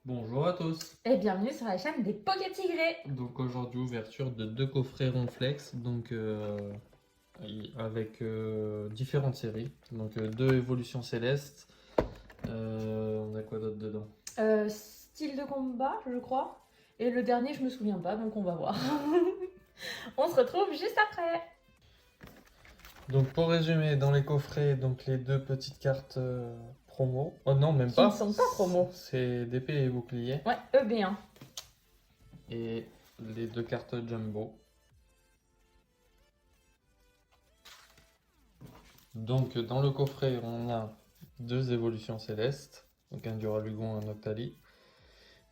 Bonjour à tous. Et bienvenue sur la chaîne des Pocket Tigrés. Donc aujourd'hui ouverture de deux coffrets Ronflex, avec différentes séries. Deux évolutions célestes. On a quoi d'autre dedans? Style de combat, je crois. Et le dernier, je me souviens pas, donc on va voir. On se retrouve juste après. Donc pour résumer, dans les coffrets, donc les deux petites cartes promo. Oh non, même Qui ne pas. sont pas promo. C'est d'épée et bouclier. Ouais, EB1. Et les deux cartes jumbo. Donc dans le coffret, on a deux évolutions célestes. Donc un Duralugon, un Octali.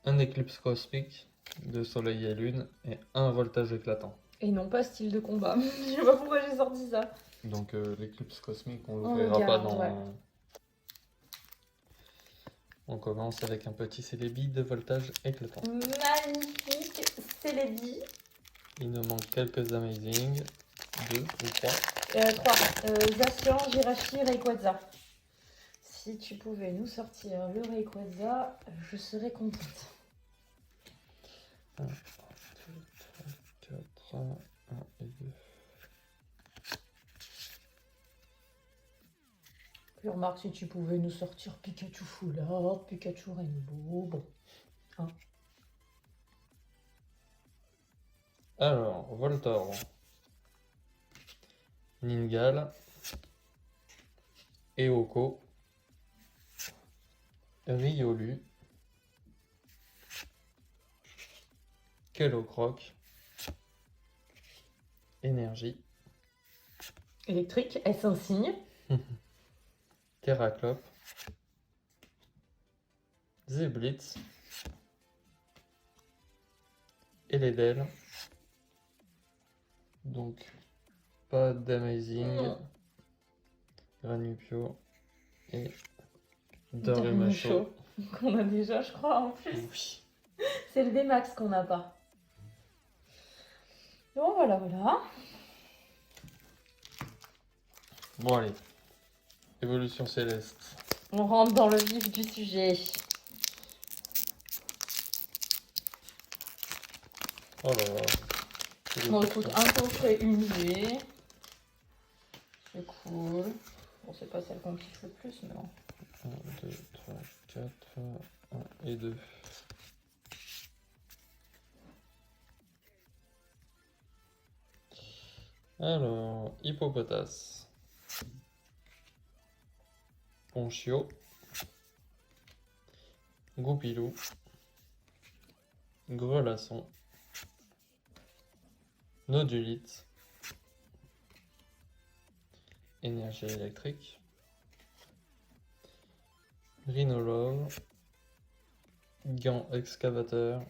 Un éclipse cosmique de soleil et lune et un voltage éclatant. Et non pas style de combat. Je sais pas pourquoi j'ai sorti ça. Donc l'éclipse cosmique, on On l'ouvrira le pas garde, dans... ouais. On commence avec un petit Celebi de voltage éclatant. Magnifique Celebi. Il nous manque quelques Amazing. Deux ou trois. 3. Zacian, Jirachi, Rayquaza. Si tu pouvais nous sortir le Rayquaza, je serais contente. 1, 2, 3, 4, 1 et 2. Puis remarque si tu pouvais nous sortir Pikachu Foulard, Pikachu Rainbow, bon. Hein. Alors, Voltorb, Ningal, Eoko, Riolu, Kellocroc, Énergie, Électrique, est-ce un signe? Terraclope, Zeblitz, Eledel. Donc, pas d'Amazing, Granupio et Darumachou. Qu'on a déjà, je crois, en plus. Oui. C'est le D-Max qu'on n'a pas. Bon, voilà, voilà. Bon, allez. Évolution céleste. On rentre dans le vif du sujet. Oh là là. Bon, écoute, un coffret UV. C'est cool. Bon, c'est pas celle qu'on kiffe le plus, mais bon. 1, 2, 3, 4, 1 et 2. Alors, Hippopotas, Ponchio, Goupilou, Grelasson, Nodulite, Énergie électrique, Rhinolove, Gant excavateur,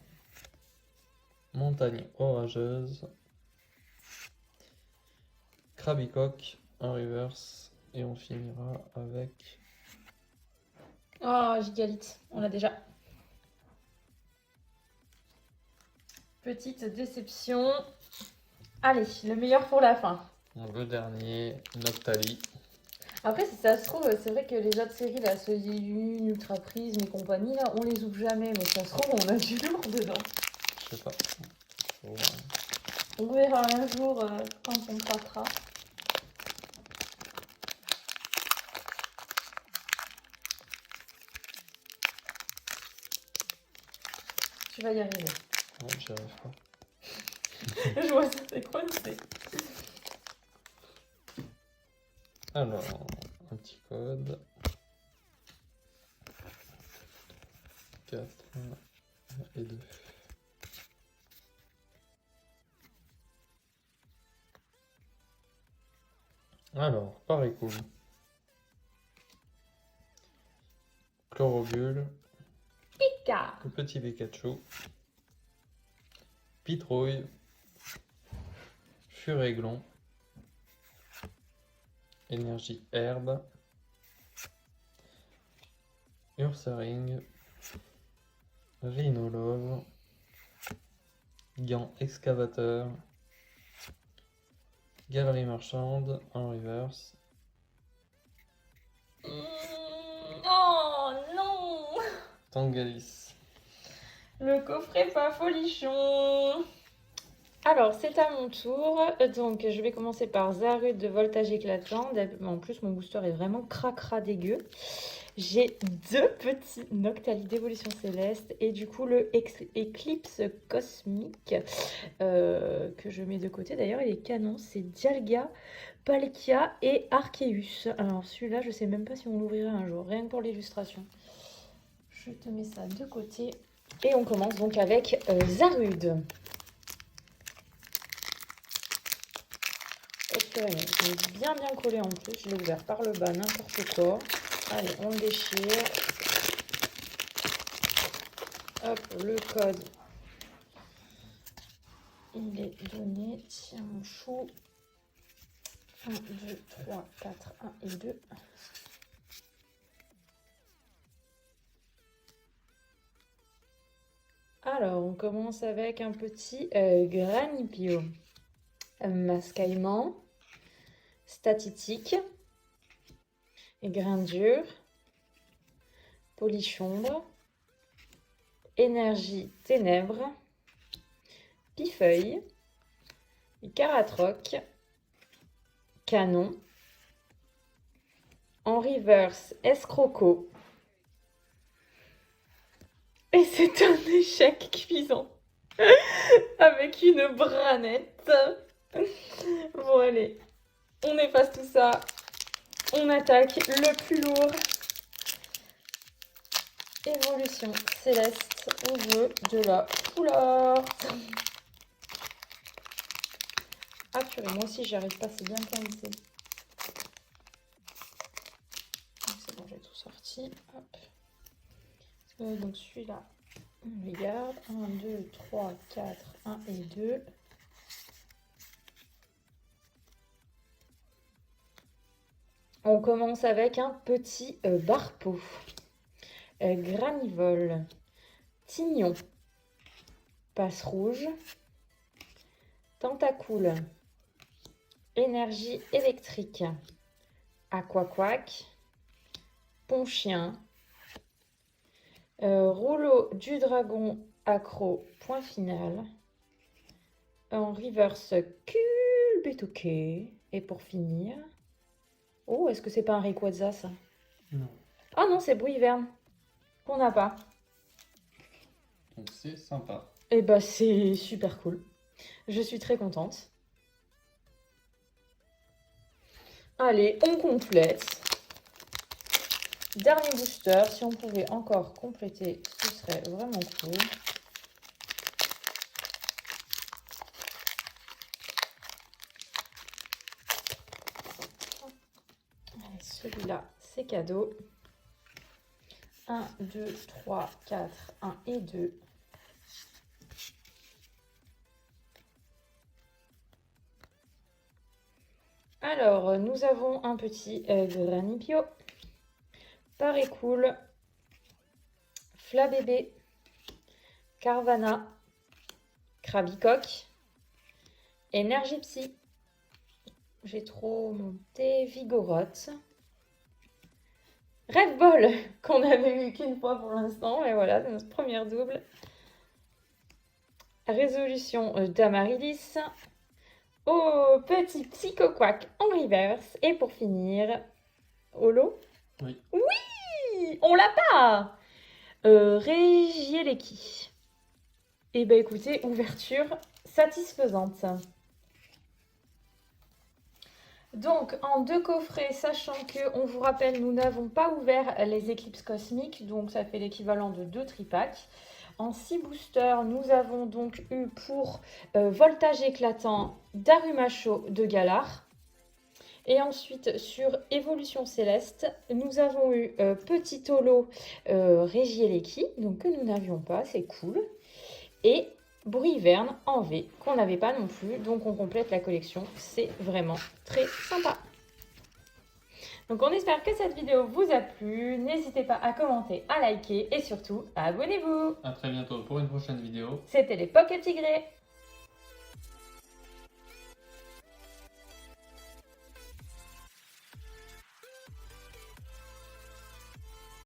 Montagne orageuse, Krabicoque en reverse et on finira avec Oh, Gigalite, on l'a déjà. Petite déception. Allez, le meilleur pour la fin. le dernier, Noctali. Après, si ça se trouve, c'est vrai que les autres séries, la Soyun, Ultra Prism et compagnie, là, on les ouvre jamais. Mais ça se trouve, on a du lourd dedans. Je sais pas. On verra un jour quand on tâtera. Tu vas y arriver. Ouais, j'y arrive pas. Je vois ça, c'est quoi c'est... Alors, un petit code. 4 et 2. Alors, pareil cool. Chlorobule, Pika. le petit Pikachu, Pitrouille, Furéglon, Énergie herbe, Ursaring, Rhinolove, Gant excavateur, Galerie marchande en reverse, Oh non. Tangalis, Le coffret pas folichon. Alors, c'est à mon tour. Donc, je vais commencer par Zarude de voltage éclatant. En plus, mon booster est vraiment cracra dégueu. J'ai 2 petits Noctali d'évolution céleste et du coup le Eclipse cosmique que je mets de côté. D'ailleurs, il est canon. C'est Dialga, Palkia et Arceus. Alors, celui-là, je sais même pas si on l'ouvrira un jour. Rien que pour l'illustration. Je te mets ça de côté. Et on commence donc avec Zarude. Il est bien collé en plus. Je l'ai ouvert par le bas, n'importe quoi. Allez, on le déchire. Hop, le code. Il est donné. Tiens, mon chou. 1, 2, 3, 4, 1 et 2. Alors, on commence avec un petit Granipio. Mascaillement. Statitique. Grain dur. Polichombre. Énergie ténèbres. Pifeuille. Caratroc. Canon. En reverse, escroco. Et c'est un échec cuisant. Avec une branette. Bon, allez. On efface tout ça. On attaque le plus lourd. Évolution céleste. On veut de la couleur. Ah purée, moi aussi j'y arrive pas, c'est bien coincé. C'est bon, j'ai tout sorti. Hop. Donc celui-là, on les garde. 1, 2, 3, 4, 1 et 2. On commence avec un petit barpeau. Granivole. Tignon. Passe rouge. Tentacoule. Énergie électrique. Aquaquac. Ponchien. Rouleau du dragon accro. Point final. En reverse, Culbetoqué. Et pour finir... Oh, est-ce que c'est pas un Rayquaza, ça? Non. Ah non, c'est Bruyverne. Qu'on n'a pas. Donc c'est sympa. Et bah c'est super cool. Je suis très contente. Allez, on complète. Dernier booster. Si on pouvait encore compléter, ce serait vraiment cool. Allez, celui-là, c'est cadeau. 1, 2, 3, 4, 1 et 2. Alors, nous avons un petit Granipio, Parécool, Flabébé, Carvana, Krabicoque, Énergie Psy. J'ai trop monté, Vigoroth. Rêve Ball, qu'on avait eu qu'une fois pour l'instant, et voilà, c'est notre première double. Résolution d'Amaryllis. Oh, petit Psychoquack en reverse. Et pour finir, Holo. Oui. Oui, on l'a pas. Regieleki. Et ben écoutez, ouverture satisfaisante. Donc, en 2 coffrets, sachant que, on vous rappelle, nous n'avons pas ouvert les éclipses cosmiques, donc ça fait l'équivalent de 2 tripacks. En 6 boosters, nous avons donc eu pour voltage éclatant Darumacho de Galar. Et ensuite, sur évolution céleste, nous avons eu Petit Holo Regieleki, donc que nous n'avions pas, c'est cool. Et Bruyverne en V, qu'on n'avait pas non plus, donc on complète la collection, c'est vraiment très sympa. Donc on espère que cette vidéo vous a plu, n'hésitez pas à commenter, à liker et surtout, abonnez-vous. À très bientôt pour une prochaine vidéo. C'était les Pocket Tigrés.